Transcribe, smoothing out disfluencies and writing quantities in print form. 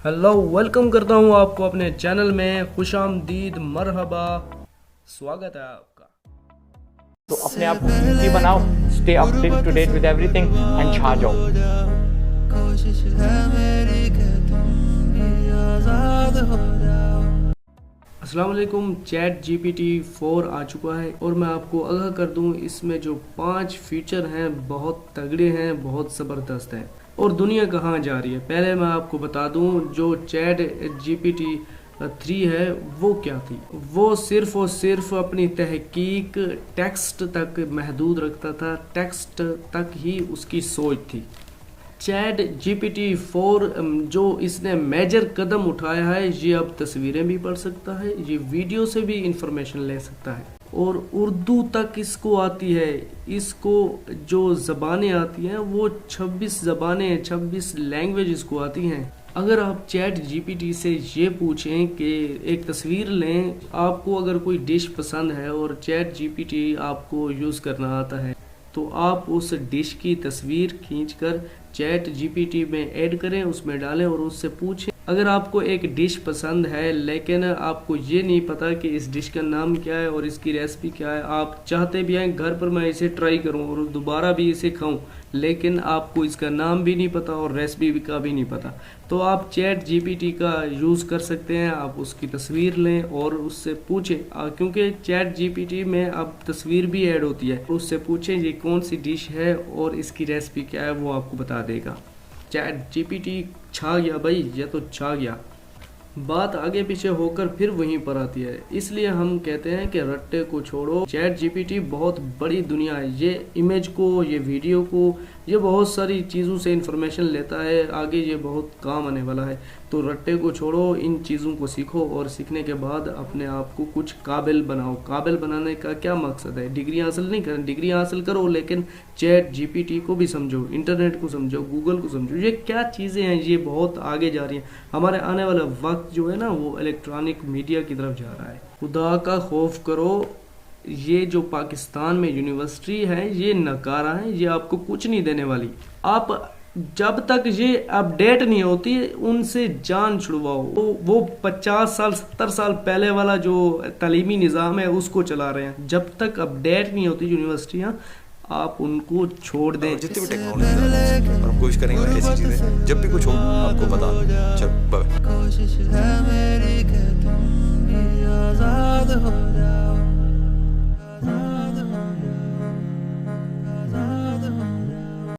Hello, welcome करता हूँ आपको अपने चैनल में। खुशामदीद, मरहबा, स्वागत है आपका। तो अपने आप को कीमती बनाओ, stay up to date with everything and छा जाओ। अस्सलाम वालेकुम। चैट जीपीटी 4 आ चुका है और मैं आपको आगाह कर दूं, इसमें जो 5 फीचर हैं बहुत तगड़े हैं, बहुत ज़बरदस्त हैं। और दुनिया कहाँ जा रही है, पहले मैं आपको बता दूं, जो चैट जीपीटी 3 है वो क्या थी। वो सिर्फ और सिर्फ अपनी तहकीक टेक्स्ट तक महदूद रखता था, टेक्स्ट तक ही उसकी सोच थी। चैट जीपीटी 4 जो इसने मेजर कदम उठाया है, ये अब तस्वीरें भी पढ़ सकता है, ये वीडियो से भी इंफॉर्मेशन ले सकता है और उर्दू तक इसको आती है। इसको जो ज़बानें आती हैं वो 26 ज़बानें, 26 लैंग्वेज इसको आती हैं। अगर आप चैट जीपीटी से ये पूछें कि एक तस्वीर लें, आपको अगर कोई डिश पसंद है और चैट जीपीटी आपको यूज़ करना आता है, तो आप उस डिश की तस्वीर खींचकर चैट जीपीटी में ऐड करें, उसमें डालें और उससे पूछें। अगर आपको एक डिश पसंद है लेकिन आपको ये नहीं पता कि इस डिश का नाम क्या है और इसकी रेसिपी क्या है, आप चाहते भी हैं घर पर मैं इसे ट्राई करूं और दोबारा भी इसे खाऊं, लेकिन आपको इसका नाम भी नहीं पता और रेसिपी का भी नहीं पता, तो आप चैट जीपीटी का यूज़ कर सकते हैं। आप उसकी तस्वीर लें और उससे पूछें, क्योंकि चैट जीपीटी में अब तस्वीर भी ऐड होती है, उससे पूछें ये कौन सी डिश है और इसकी रेसिपी क्या है, वो आपको बता देगा। चैट जीपीटी छा गया भाई, ये तो छा गया। बात आगे पीछे होकर फिर वहीं पर आती है, इसलिए हम कहते हैं कि रट्टे को छोड़ो। चैट जीपीटी बहुत बड़ी दुनिया है, ये इमेज को, ये वीडियो को, ये बहुत सारी चीज़ों से इंफॉर्मेशन लेता है, आगे ये बहुत काम आने वाला है। तो रट्टे को छोड़ो, इन चीज़ों को सीखो और सीखने के बाद अपने आप को कुछ काबिल बनाओ। काबिल बनाने का क्या मकसद है, डिग्री हासिल नहीं करना, डिग्री हासिल करो लेकिन चैट जीपीटी को भी समझो, इंटरनेट को समझो, गूगल को समझो। ये क्या चीज़ें हैं, ये बहुत आगे जा रही हैं। हमारे आने वाला वक्त जो है ना, वो इलेक्ट्रॉनिक मीडिया की तरफ जा रहा है। खुदा का खौफ करो, ये जो पाकिस्तान में यूनिवर्सिटी है ये नकारा है, ये आपको कुछ नहीं देने वाली। आप जब तक ये अपडेट नहीं होती उनसे जान छुड़वाओ। वो 50 साल 70 साल पहले वाला जो तालीमी निज़ाम है उसको चला रहे हैं। जब तक अपडेट नहीं होती यूनिवर्सिटियाँ, आप उनको छोड़ दें। जितनी भी टेक्नोलॉजी और हम कोशिश करेंगे ऐसी चीज़ें जब भी कुछ हो आपको बता दें। चल बाय।